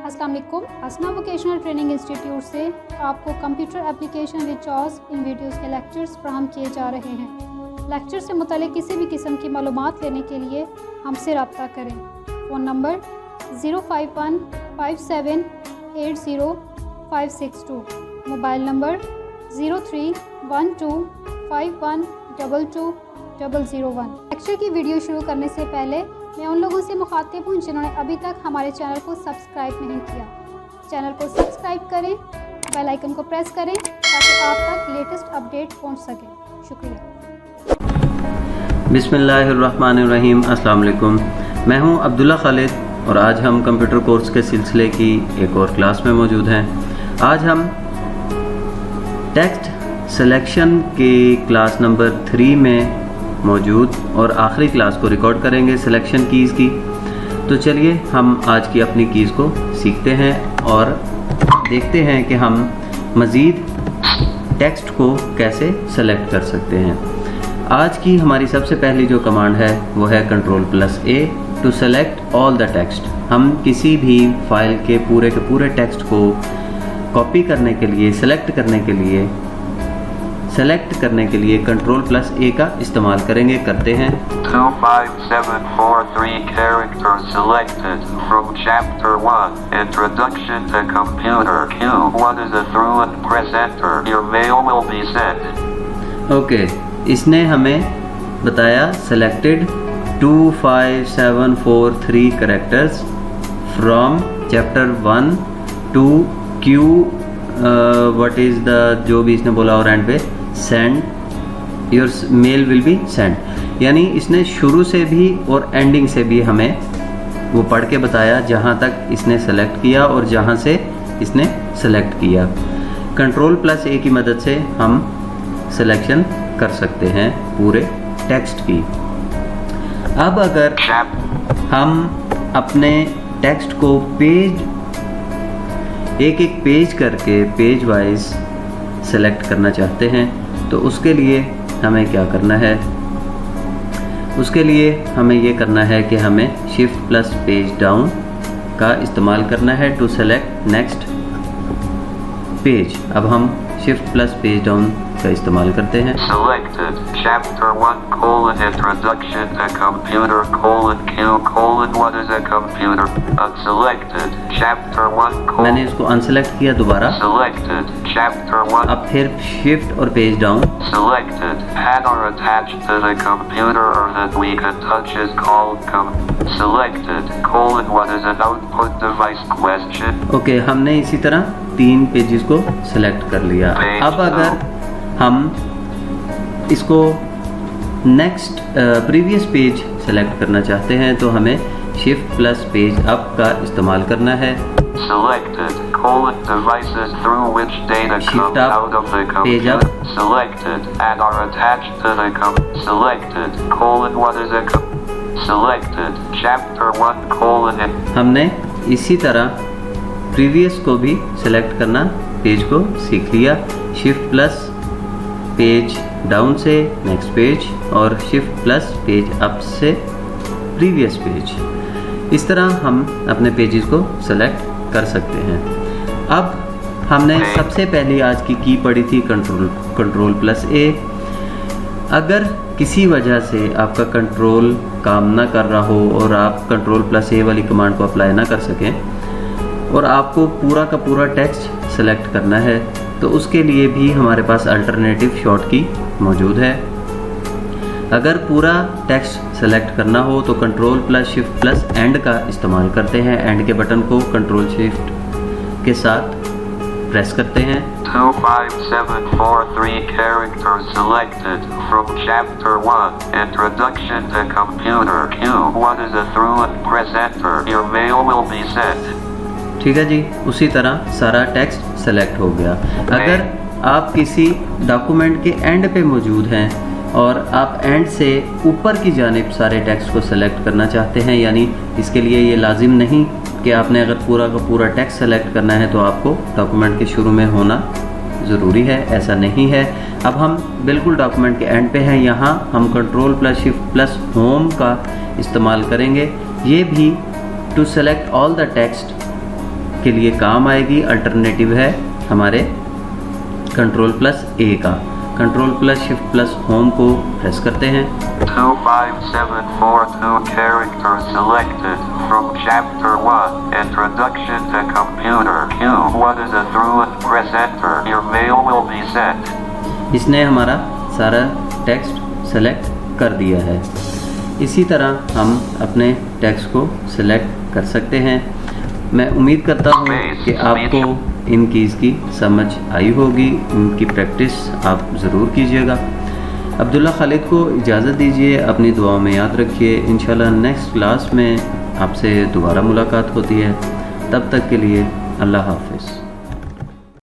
अस्सलाम वालेकुम। असना वोकेशनल ट्रेनिंग इंस्टीट्यूट से आपको computer application with choice in videos के लेक्चर्स फराहम किए जा रहे हैं। लेक्चर से मुतालिक किसी भी किस्म की मालूमात लेने के लिए हमसे रब्ता करें। Phone number 05157805562, mobile number 0312512201। Lecture की वीडियो शुरू करने से पहले मैं उन लोगों से मुखातिब हूँ जिन्होंने अभी तक हमारे चैनल को सब्सक्राइब नहीं किया। चैनल को सब्सक्राइब करें, बेल आइकन को प्रेस करें ताकि आप तक लेटेस्ट अपडेट पहुँच सके। शुक्रिया। बिस्मिल्लाहिर्रहमानिर्रहीम। अस्सलाम वालेकुम। मैं हूं अब्दुल्ला खालिद और आज हम कंप्यूटर कोर्स के सिलसिले की एक और क्लास में मौजूद हैं। आज हम टेक्स्ट सिलेक्शन के क्लास नंबर 3 में मौजूद और आखिरी क्लास को रिकॉर्ड करेंगे सिलेक्शन कीज़ की। तो चलिए हम आज की अपनी कीज़ को सीखते हैं और देखते हैं कि हम मज़ीद टेक्स्ट को कैसे सेलेक्ट कर सकते हैं। आज की हमारी सबसे पहली जो कमांड है वो है Ctrl+A to select all the text. हम किसी भी फाइल के पूरे टेक्स्ट को कॉपी करने के लिए, सेलेक्ट करने के लिए Ctrl+A का इस्तेमाल करेंगे, करते हैं। 25743 characters selected from chapter 1 Introduction to Computer. Q1 is a through and press enter. Your mail will be sent. Okay, इसने हमें बताया selected 25743 characters from chapter 1 to Q what is the जो भी इसने बोला और एंड पे send your mail will be sent, यानी इसने शुरू से भी और एंडिंग से भी हमें वो पढ़ के बताया जहाँ तक इसने सेलेक्ट किया और जहाँ से इसने सेलेक्ट किया। Ctrl+A की मदद से हम सिलेक्शन कर सकते हैं पूरे टेक्स्ट की। अब अगर हम अपने टेक्स्ट को एक पेज करके पेज वाइज सेलेक्ट करना चाहते हैं तो उसके लिए हमें क्या करना है? उसके लिए हमें ये करना है कि हमें Shift+ पेज डाउन का इस्तेमाल करना है टू सेलेक्ट नेक्स्ट पेज। अब हम Shift+ पेज डाउन का इस्तेमाल करते हैं। Selected chapter 1 Introduction to Computer Q what is a computer? Unselected chapter 1 मैंने इसको अनसेलेक्ट किया दोबारा। Selected chapter 1 अब फिर शिफ्ट और page down. Selected pad or attached to the computer or that we can touch is called Selected what is an output device question. Okay, हमने इसी तरह 3 पेजेस को सेलेक्ट कर लिया। अब अगर हम इसको नेक्स्ट प्रीवियस पेज सेलेक्ट करना चाहते हैं तो हमें Shift+ पेज अप का इस्तेमाल करना है। Selected devices through which data Shift comes up, out of the page up. computer. Selected and are attached to the Selected what is a Selected chapter 1 हमने इसी तरह प्रीवियस को भी सेलेक्ट करना पेज को सीख लिया। Shift+ पेज डाउन से नेक्स्ट पेज और Shift+ पेज अप से प्रीवियस पेज। इस तरह हम अपने पेजेस को सेलेक्ट कर सकते हैं। अब हमने सबसे पहले आज की पढ़ी थी Ctrl+A। अगर किसी वजह से आपका कंट्रोल काम ना कर रहा हो और आप Ctrl+A वाली कमांड को अप्लाई ना कर सकें और आपको पूरा का पूरा टेक्स्ट सेलेक्ट करना है तो उसके लिए भी हमारे पास अल्टरनेटिव शॉर्टकी मौजूद है। अगर पूरा टेक्स्ट सेलेक्ट करना हो तो Ctrl+Shift+ एंड का इस्तेमाल करते हैं। एंड के बटन को Ctrl+Shift के साथ प्रेस करते हैं। 25743 characters selected from chapter 1 Introduction to Computer Q1 is a through and press enter. Your mail will be sent. ठीक है जी, उसी तरह सारा टेक्स्ट सेलेक्ट हो गया। अगर आप किसी डॉक्यूमेंट के एंड पे मौजूद हैं और आप एंड से ऊपर की जानिब सारे टेक्स्ट को सेलेक्ट करना चाहते हैं, यानी इसके लिए ये लाजिम नहीं कि आपने अगर पूरा का पूरा टेक्स्ट सेलेक्ट करना है तो आपको डॉक्यूमेंट के शुरू में होना ज़रूरी है, ऐसा नहीं है। अब हम बिल्कुल डॉक्यूमेंट के एंड पे हैं, यहाँ हम Ctrl+Shift+ होम का इस्तेमाल करेंगे। ये भी to select all the text के लिए काम आएगी, अल्टरनेटिव है हमारे Ctrl+A का। Ctrl+Shift+ होम को प्रेस करते हैं। 25742 characters selected from Chapter 1, Introduction to Computer. Q1 is a through and press enter. Your mail will be sent. इसने हमारा सारा टेक्स्ट सेलेक्ट कर दिया है। इसी तरह हम अपने टेक्स्ट को सेलेक्ट कर सकते हैं। मैं उम्मीद करता हूँ कि आपको इन कीज़ की समझ आई होगी, इनकी प्रैक्टिस आप ज़रूर कीजिएगा। अब्दुल्ला खालिद को इजाज़त दीजिए, अपनी दुआओं में याद रखिए। इंशाल्लाह नेक्स्ट क्लास में आपसे दोबारा मुलाकात होती है। तब तक के लिए अल्लाह हाफ़िज़।